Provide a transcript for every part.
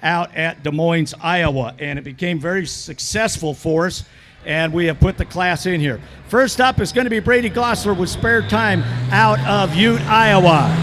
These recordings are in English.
out at Des Moines, Iowa, and it became very successful for us, and we have put the class in here. First up is going to be Brady Glossler with Spare Time out of Ute, Iowa.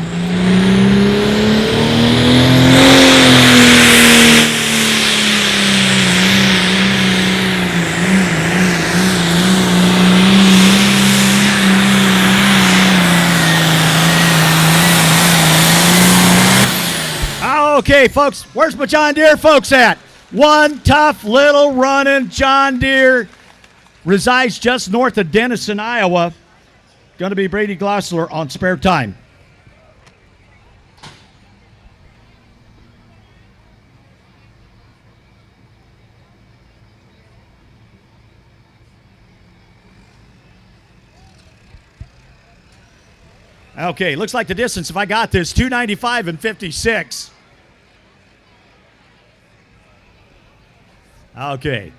Okay, folks, where's my John Deere folks at? One tough little running John Deere resides just north of Denison, Iowa. Going to be Brady Glossler on Spare Time. Okay, looks like the distance, if I got this, 295 and 56. Okay.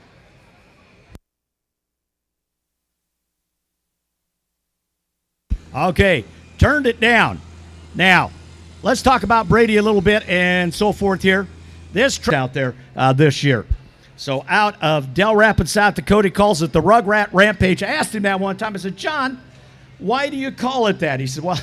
Okay, turned it down. Now, let's talk about Brady a little bit and so forth here. This truck out there this year. So out of Del Rapids, South Dakota, he calls it the Rugrat Rampage. I asked him that one time. I said, John, why do you call it that? He said, well,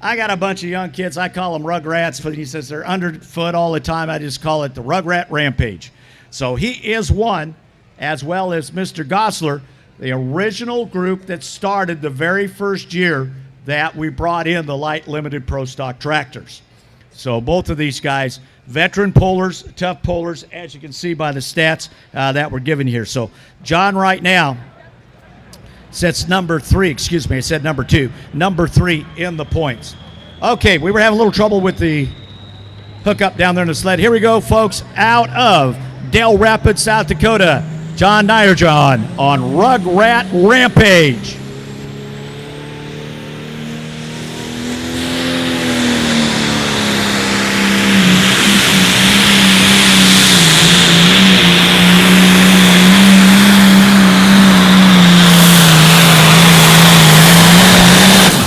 I got a bunch of young kids. I call them Rugrats, but he says they're underfoot all the time. I just call it the Rugrat Rampage. So he is one, as well as Mr. Glossler, the original group that started the very first year that we brought in the light limited pro stock tractors. So both of these guys, veteran pullers, tough pullers, as you can see by the stats that we're given here. So John right now sets number 3, excuse me, I said number 2, number 3 in the points. Okay, we were having a little trouble with the hookup down there in the sled. Here we go, folks, out of Del Rapids, South Dakota, John Nyerjohn on Rugrat Rampage.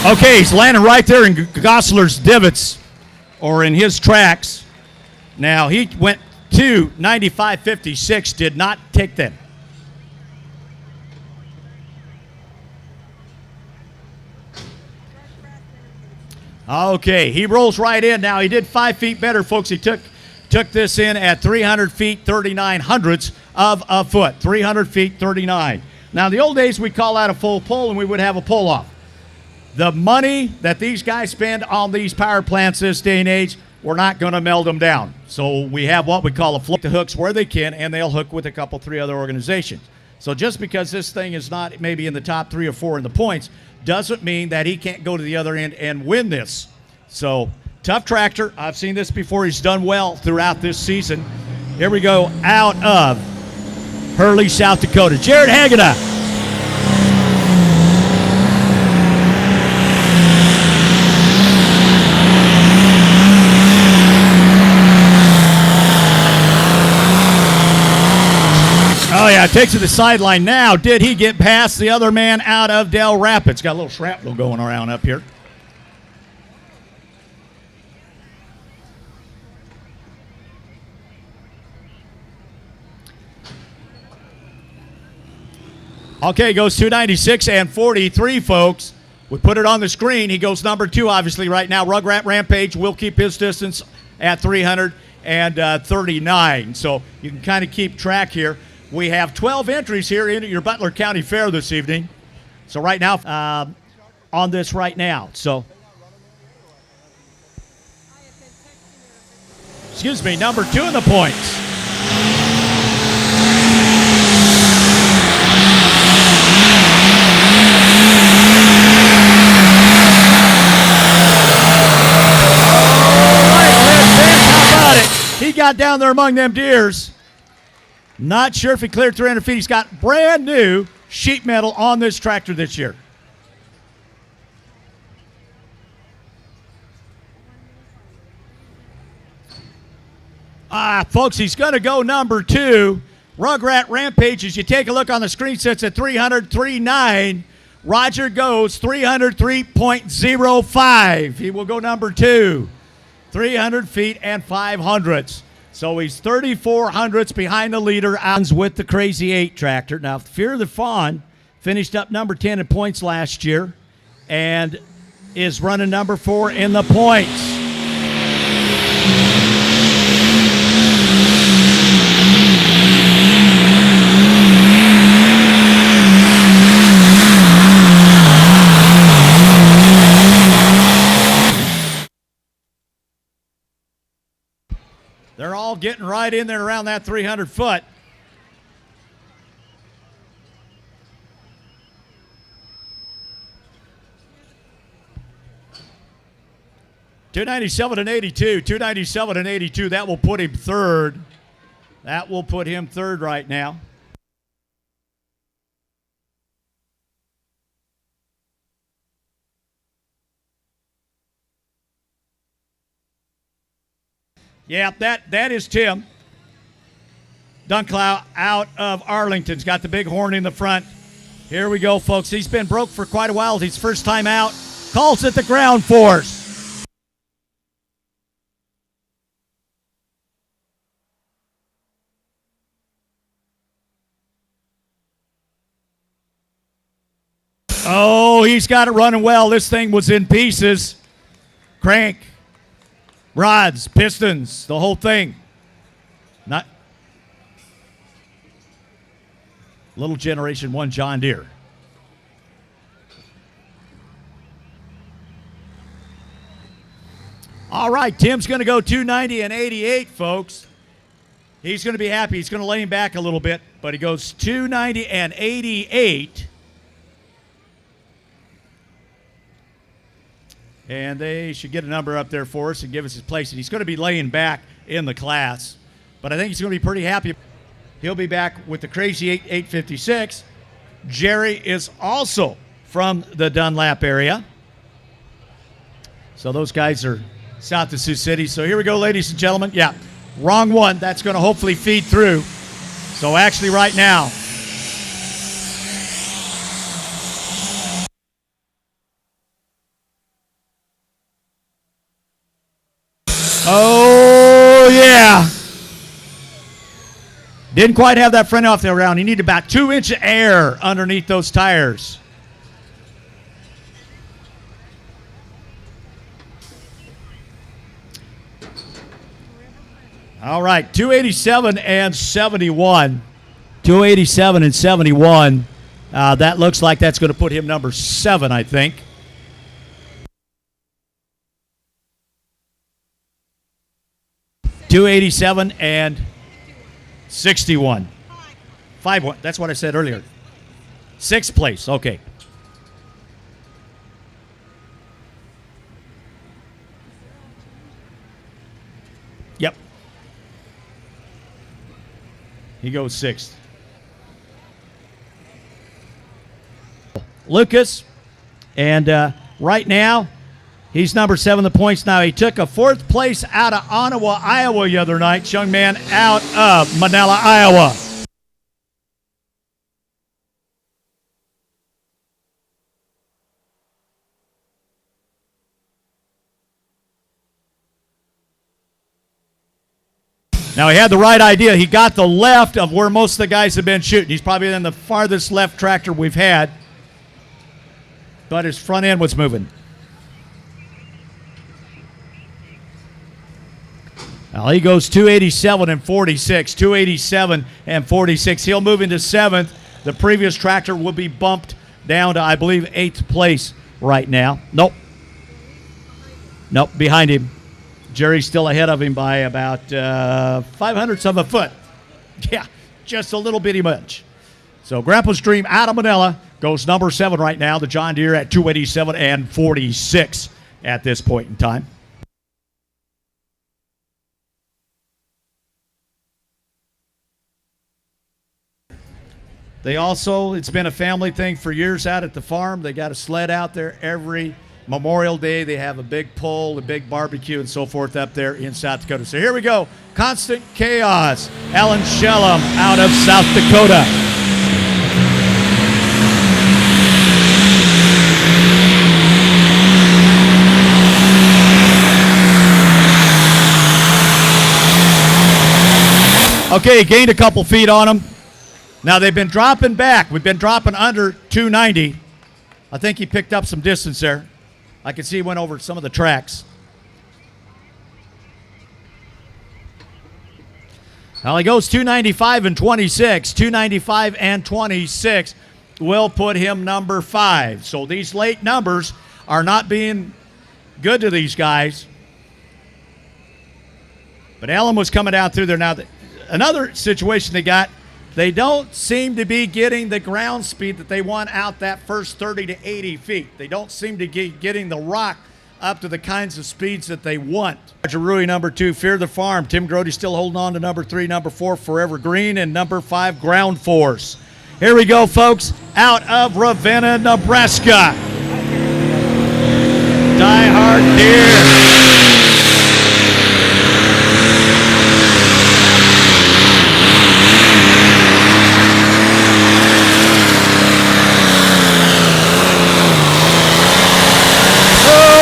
Okay, he's landing right there in Glossler's divots, or in his tracks. Now, he went to 95.56, did not take them. Okay, he rolls right in now. He did 5 feet better, folks. He took this in at 300 feet, 39 hundredths of a foot. 300 feet, 39. Now, in the old days, we'd call that a full pull, and we would have a pull-off. The money that these guys spend on these power plants this day and age, we're not going to meld them down. So we have what we call a flip the hooks where they can, and they'll hook with a couple, 3 other organizations. So just because this thing is not maybe in the top 3 or 4 in the points doesn't mean that he can't go to the other end and win this. So tough tractor. I've seen this before. He's done well throughout this season. Here we go out of Hurley, South Dakota. Jared Hageda. Oh, yeah, takes it to the sideline now. Did he get past the other man out of Del Rapids? Got a little shrapnel going around up here. Okay, goes 296 and 43, folks. We put it on the screen. He goes number 2, obviously, right now. Rugrat Rampage will keep his distance at 339. So you can kind of keep track here. We have 12 entries here into your Butler County Fair this evening. So right now, on this right now. So, excuse me, number 2 in the points. He got down there among them deers. Not sure if he cleared 300 feet. He's got brand new sheet metal on this tractor this year. Folks, he's going to go number 2. Rugrat Rampage, as you take a look on the screen, sits at 303.9. Roger goes 303.05. He will go number 2. 300 feet and 5 hundredths. So he's 34 hundredths behind the leader, out with the Crazy 8 tractor. Now, Fear the Fawn finished up number 10 in points last year and is running number 4 in the points. They're all getting right in there around that 300 foot. $297 and 82. $297 and 82. That will put him third. That will put him third right now. Yeah, that is Tim Dunklow out of Arlington's got the big horn in the front. Here we go, folks. He's been broke for quite a while. He's first time out. Calls it the ground force. Oh, he's got it running well. This thing was in pieces. Crank. Rods, pistons, the whole thing. Not little Generation 1 John Deere. All right, Tim's going to go 290 and 88, folks. He's going to be happy. He's going to lay him back a little bit, but he goes 290 and 88. And they should get a number up there for us and give us his place. And he's going to be laying back in the class. But I think he's going to be pretty happy. He'll be back with the Crazy 8 856. Jerry is also from the Dunlap area. So those guys are south of Sioux City. So here we go, ladies and gentlemen. Yeah, wrong one. That's going to hopefully feed through. So actually right now, oh, yeah. Didn't quite have that front off the round. He needed about 2 inches of air underneath those tires. All right, 287 and 71. 287 and 71. That looks like that's going to put him number 7, I think. $287 and 61. 5-1. That's what I said earlier. 6th place. Okay. Yep. He goes 6th. Lucas. And right now, he's number 7 in the points now. He took a 4th place out of Ottawa, Iowa the other night. Young man out of Manila, Iowa. Now, he had the right idea. He got the left of where most of the guys have been shooting. He's probably in the farthest left tractor we've had. But his front end was moving. Now he goes 287 and 46. 287 and 46. He'll move into 7th. The previous tractor will be bumped down to, I believe, 8th place right now. Nope. Nope, behind him. Jerry's still ahead of him by about 500ths of a foot. Yeah, just a little bitty much. So Grandpa's Dream out of Manila goes number 7 right now. The John Deere at 287 and 46 at this point in time. They also, it's been a family thing for years out at the farm. They got a sled out there every Memorial Day. They have a big pull, a big barbecue, and so forth up there in South Dakota. So here we go. Constant Chaos. Alan Shellum out of South Dakota. Okay, he gained a couple feet on him. Now they've been dropping back. We've been dropping under 290. I think he picked up some distance there. I can see he went over some of the tracks. Well, he goes 295 and 26. 295 and 26 will put him number 5. So these late numbers are not being good to these guys. But Allen was coming down through there. Now, another situation they don't seem to be getting the ground speed that they want out that first 30 to 80 feet. They don't seem to be getting the rock up to the kinds of speeds that they want. Rui, number 2, Fear the Farm. Tim Grody still holding on to number 3, number 4, Forever Green, and number 5, Ground Force. Here we go, folks, out of Ravenna, Nebraska. Hard Deere.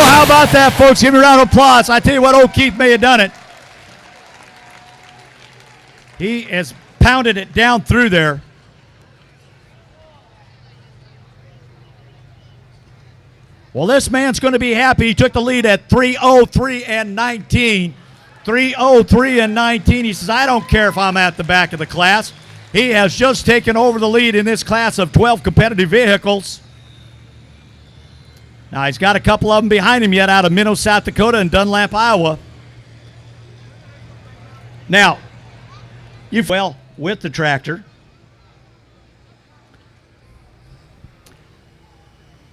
How about that, folks? Give me a round of applause. I tell you what, old Keith may have done it. He has pounded it down through there. Well, this man's going to be happy. He took the lead at 3:03 and 19. 3:03 and 19. He says, I don't care if I'm at the back of the class. He has just taken over the lead in this class of 12 competitive vehicles. Now, he's got a couple of them behind him yet out of Minnow, South Dakota, and Dunlap, Iowa. Now, well with the tractor.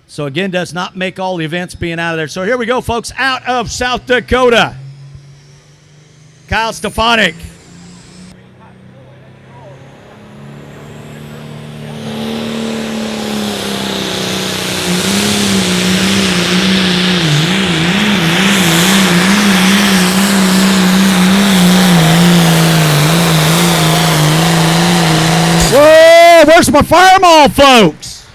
So, again, does not make all the events being out of there. So, here we go, folks, out of South Dakota. Kyle Stefanik. Where's my fireball, folks?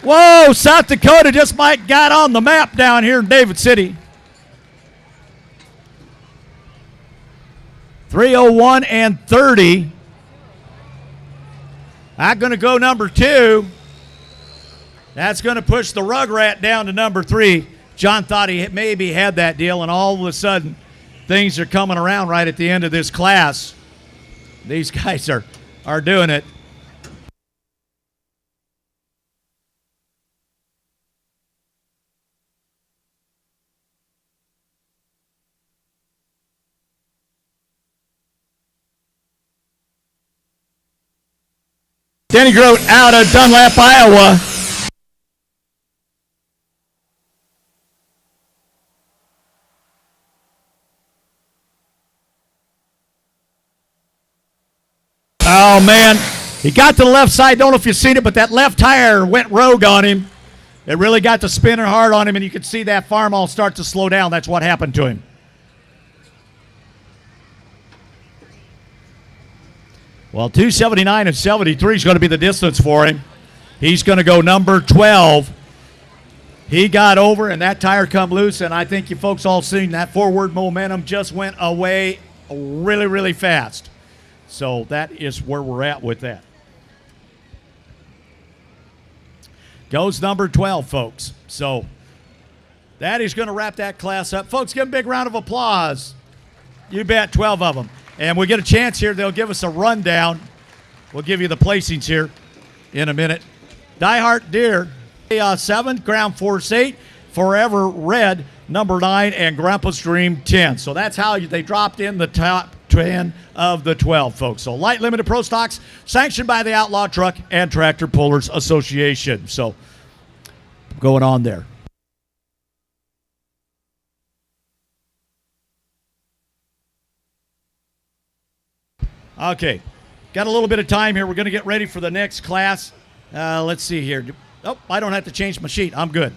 Whoa, South Dakota just might got on the map down here in David City. 3:01 and 30. I'm going to go number 2. That's going to push the Rugrat down to number 3. John thought he maybe had that deal, and all of a sudden things are coming around right at the end of this class. These guys are doing it. Danny Grote out of Dunlap, Iowa. Oh, man. He got to the left side. Don't know if you've seen it, but that left tire went rogue on him. It really got to spinning hard on him, and you could see that farm all start to slow down. That's what happened to him. Well, 279 and 73 is going to be the distance for him. He's going to go number 12. He got over, and that tire come loose, and I think you folks all seen that forward momentum just went away really, really fast. So that is where we're at with that. Goes number 12, folks. So that is going to wrap that class up. Folks, give them a big round of applause. You bet, 12 of them. And we get a chance here. They'll give us a rundown. We'll give you the placings here in a minute. Hard Deere, 7, Ground Force 8, Forever Red, number 9, and Grandpa's Dream 10. So that's how they dropped in the top 10 of the 12, folks. So light limited pro stocks sanctioned by the Outlaw Truck and Tractor Pullers Association. So going on there. Okay, got a little bit of time here. We're going to get ready for the next class. Let's see here. Oh, I don't have to change my sheet. I'm good.